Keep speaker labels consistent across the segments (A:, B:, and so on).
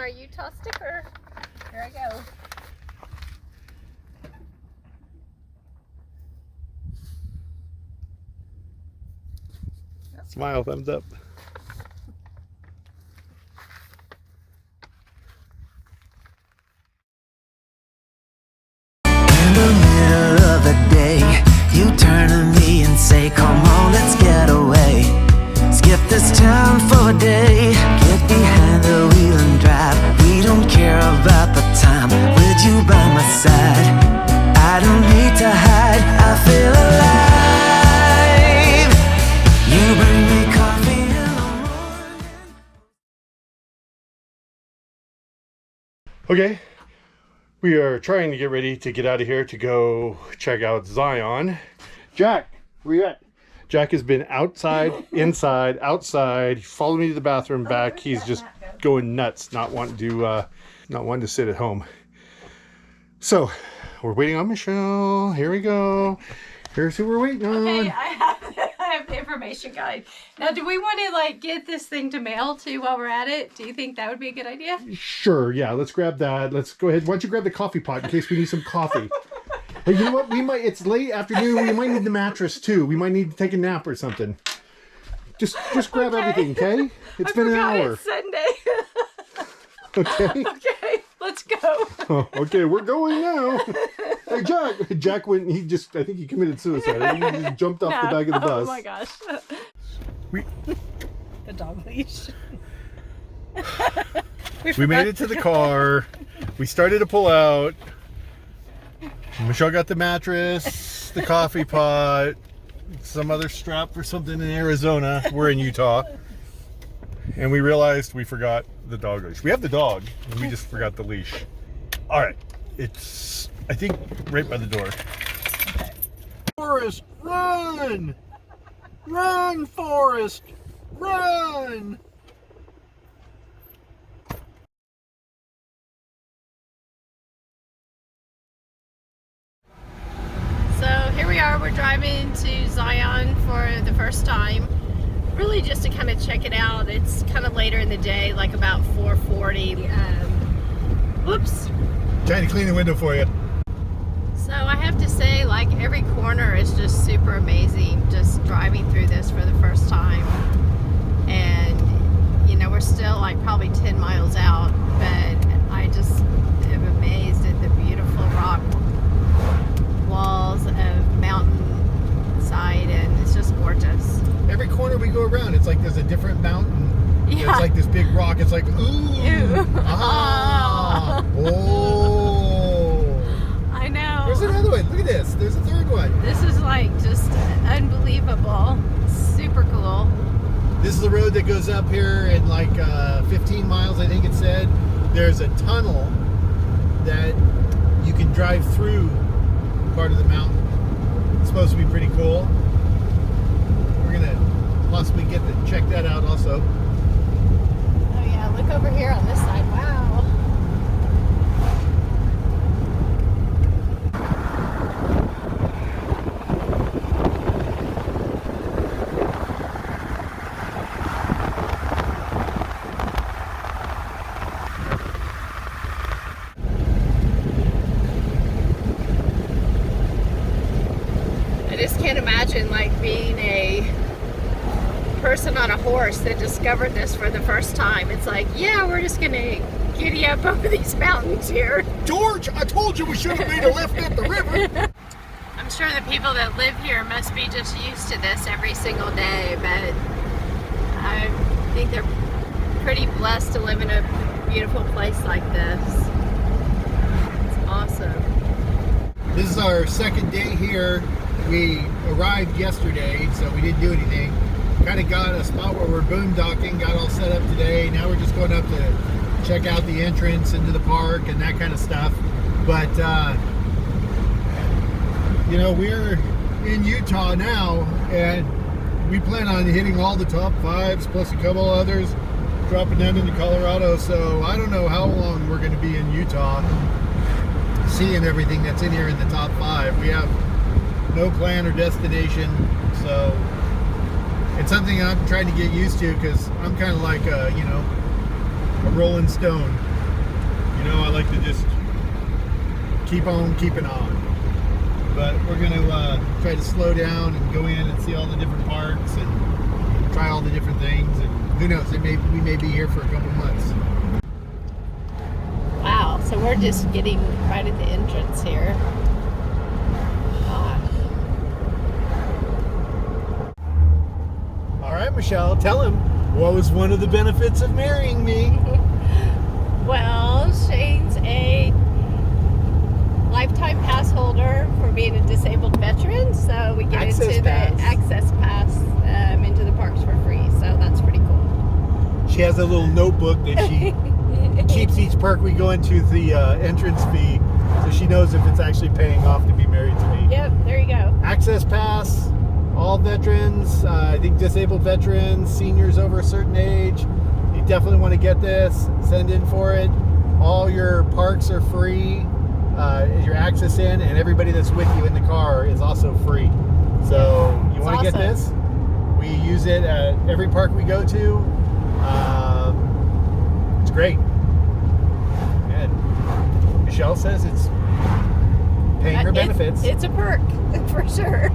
A: our Utah sticker. Here I go.
B: Smile, thumbs up.
C: In the middle of the day, you turn to me and say, come on, let's get away. Skip this town for a day. Get behind the wheel and drive. We don't care about the time with you by my side. I don't need to hide, I feel alive. You bring me coffee in the morning.
B: Okay, we are trying to get ready to get out of here to go check out Zion. Jack, where you at? Jack has been outside, inside, outside. He followed me to the bathroom, back. He's just going nuts, not wanting to sit at home. So we're waiting on Michelle. Here we go. Here's who we're waiting on.
A: Okay, I have the information guide. Now, do we want to like get this thing to mail too while we're at it? Do you think that would be a good idea?
B: Sure, yeah, let's grab that. Let's go ahead. Why don't you grab the coffee pot in case we need some coffee? Hey, you know what? It's late afternoon. We might need the mattress too. We might need to take a nap or something. Just grab everything, okay? It's been an hour.
A: It's Sunday.
B: Okay.
A: Okay, let's go.
B: Oh, okay, we're going now. Hey, Jack went. I think he committed suicide. He just jumped off the back of the bus.
A: Oh my gosh. The dog leash.
B: We made it to the car. We started to pull out. Michelle got the mattress, the coffee pot, some other strap for something in Arizona. We're in Utah. And we realized we forgot the dog leash. We have the dog, and we just forgot the leash. All right. It's, I think, right by the door. Forrest, run! Run, Forrest! Run!
A: So here we are, we're driving to Zion for the first time. Really just to kind of check it out. It's kind of later in the day, like about 4:40. Whoops.
B: Trying to clean the window for you.
A: So I have to say, like, every corner is just super amazing, just driving through this for the first time. And, you know, we're still like probably 10 miles out, but I just am amazed at the beautiful rock walls of mountainside, and it's just gorgeous.
B: Every corner we go around, it's like there's a different mountain.
A: Yeah.
B: It's like this big rock. It's like, ooh.
A: Ew.
B: Ah. Oh.
A: I know.
B: There's another one. Look at this. There's a third one.
A: This is like just unbelievable. Super cool.
B: This is the road that goes up here in like 15 miles, I think it said. There's a tunnel that you can drive through part of the mountain. It's supposed to be pretty cool. We're gonna possibly get to check that out also.
A: Oh yeah, look over here on this side. Wow. I just can't imagine like being a person on a horse that discovered this for the first time. It's like, yeah, we're just gonna giddy up over these mountains here.
B: George, I told you we should have made a left at the river.
A: I'm sure the people that live here must be just used to this every single day, but I think they're pretty blessed to live in a beautiful place like this. It's awesome.
B: This is our second day here. We arrived yesterday, so we didn't do anything. Kind of got a spot where we're boondocking, got all set up today. Now we're just going up to check out the entrance into the park and that kind of stuff. But, you know, we're in Utah now, and we plan on hitting all the top fives, plus a couple others, dropping down into Colorado. So I don't know how long we're going to be in Utah, seeing everything that's in here in the top five. We have no plan or destination, so it's something I'm trying to get used to, because I'm kind of like a, you know, a rolling stone. You know, I like to just keep on keeping on. But we're going to try to slow down and go in and see all the different parks and try all the different things. And who knows, we may be here for a couple months.
A: Wow, so we're just getting right at the entrance here. Gosh.
B: All right, Michelle, tell him, what was one of the benefits of marrying me?
A: Well, Shane's a lifetime pass holder for being a disabled veteran, so we get into the access pass into the parks for free, so that's pretty cool.
B: She has a little notebook that she keeps each park we go into the entrance fee, so she knows if it's actually paying off to be married to me.
A: Yep, there you go.
B: Access pass, all veterans, I think disabled veterans, seniors over a certain age. You definitely want to get this, send in for it. All your parks are free. Your access in, and everybody that's with you in the car is also free. So you want to get this? We use it at every park we go to. It's great. And Michelle says it's paying her benefits.
A: It's a perk, for sure.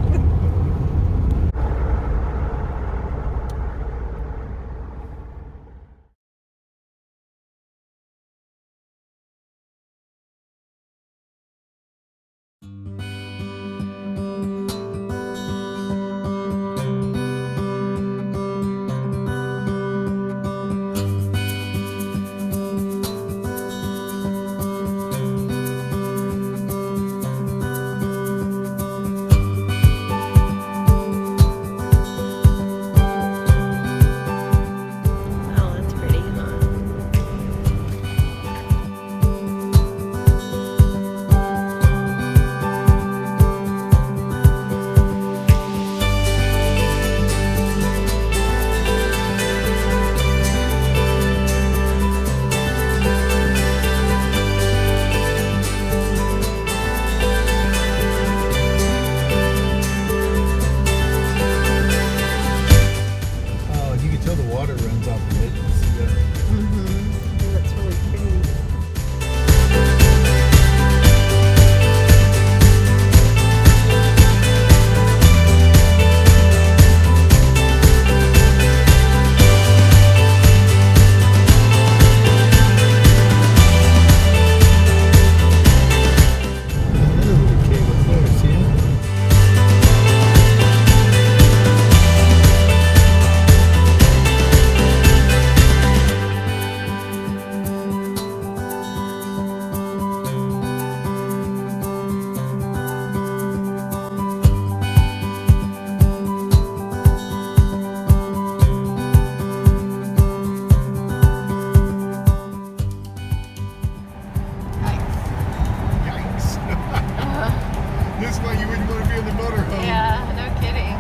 B: This is why you wouldn't want to be in the motorhome.
A: Yeah, no kidding.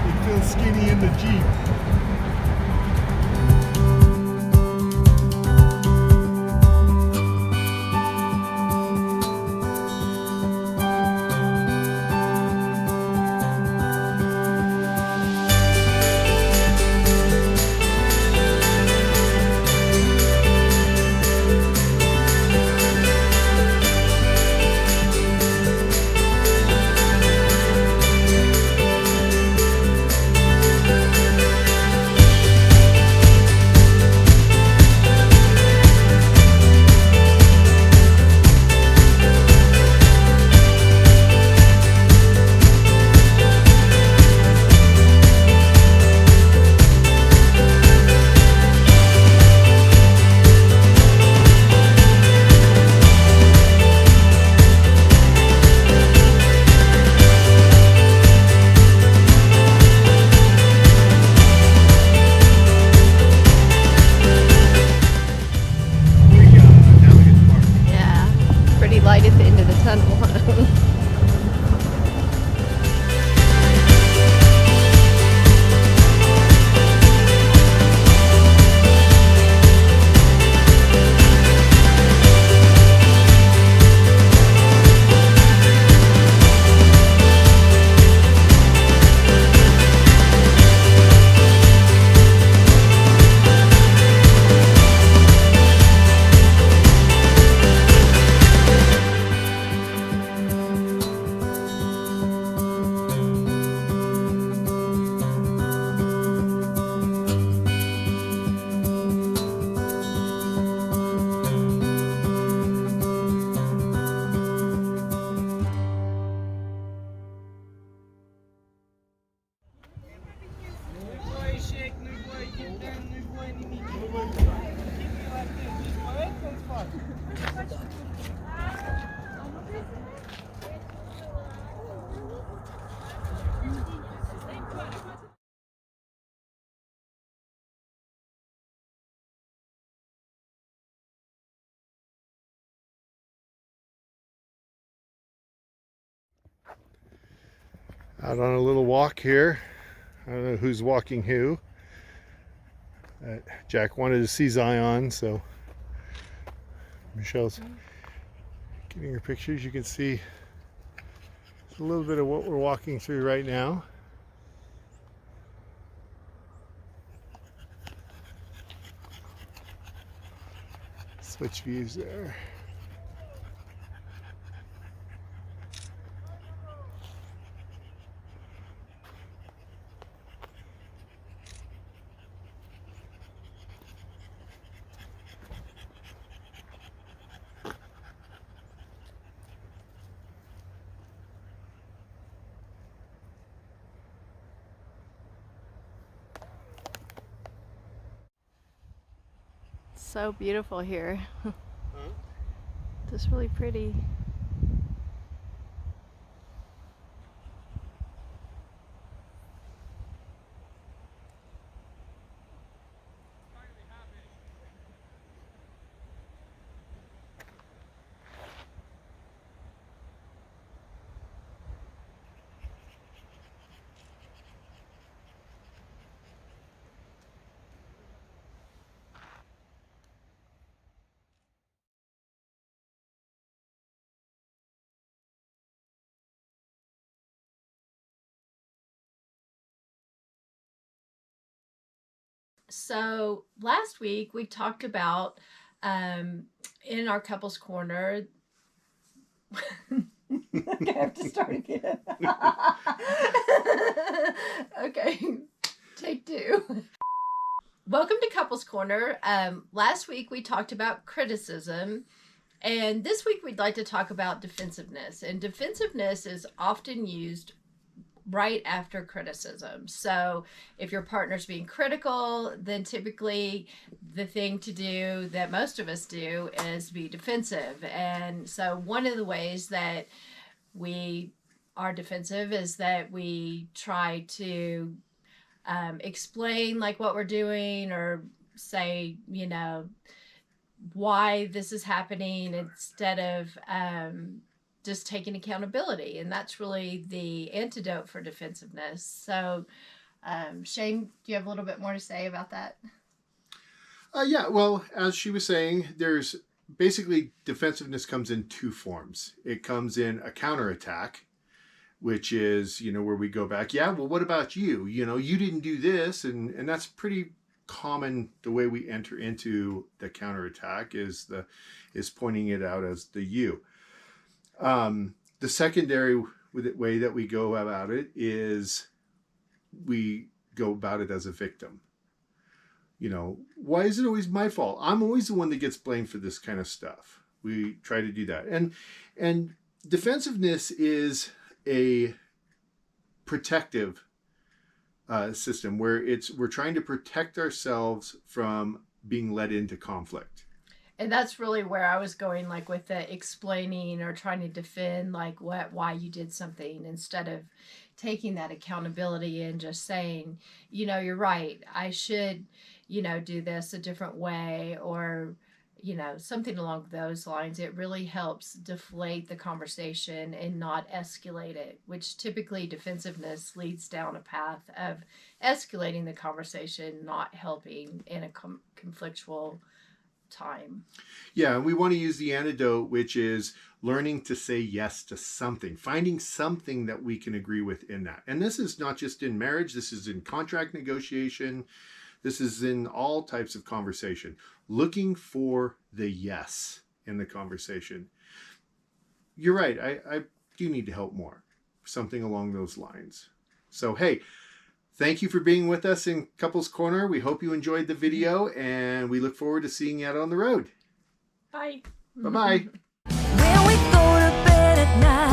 B: You feel skinny in the Jeep. Out on a little walk here. I don't know who's walking who. Jack wanted to see Zion, so Michelle's getting her pictures. You can see a little bit of what we're walking through right now. Switch views there.
A: So beautiful here. Just really pretty. So last week we talked about in our couples corner. Okay, I have to start again. Okay, take two. Welcome to Couples Corner. Last week we talked about criticism, and this week we'd like to talk about defensiveness. And defensiveness is often used right after criticism. So if your partner's being critical, then typically the thing to do that most of us do is be defensive. And so one of the ways that we are defensive is that we try to explain like what we're doing, or say, you know, why this is happening, instead of just taking accountability. And that's really the antidote for defensiveness. So Shane, do you have a little bit more to say about that?
B: Yeah, well, as she was saying, there's basically defensiveness comes in two forms. It comes in a counterattack, which is, you know, where we go back, yeah, well, what about you? You know, you didn't do this. And that's pretty common. The way we enter into the counterattack is pointing it out as the you. The secondary way that we go about it is we go about it as a victim. You know, why is it always my fault? I'm always the one that gets blamed for this kind of stuff. We try to do that. And defensiveness is a protective system where we're trying to protect ourselves from being led into conflict.
A: And that's really where I was going, like with the explaining or trying to defend like why you did something, instead of taking that accountability and just saying, you know, you're right, I should, you know, do this a different way, or, you know, something along those lines. It really helps deflate the conversation and not escalate it, which typically defensiveness leads down a path of escalating the conversation, not helping in a conflictual time.
B: Yeah, we want to use the antidote, which is learning to say yes to something, finding something that we can agree with in that. And this is not just in marriage, this is in contract negotiation, this is in all types of conversation. Looking for the yes in the conversation. You're right, I do need to help more. Something along those lines. So, hey, thank you for being with us in Couples Corner. We hope you enjoyed the video, and we look forward to seeing you out on the road.
A: Bye.
B: Bye-bye.
C: When we go to bed at night.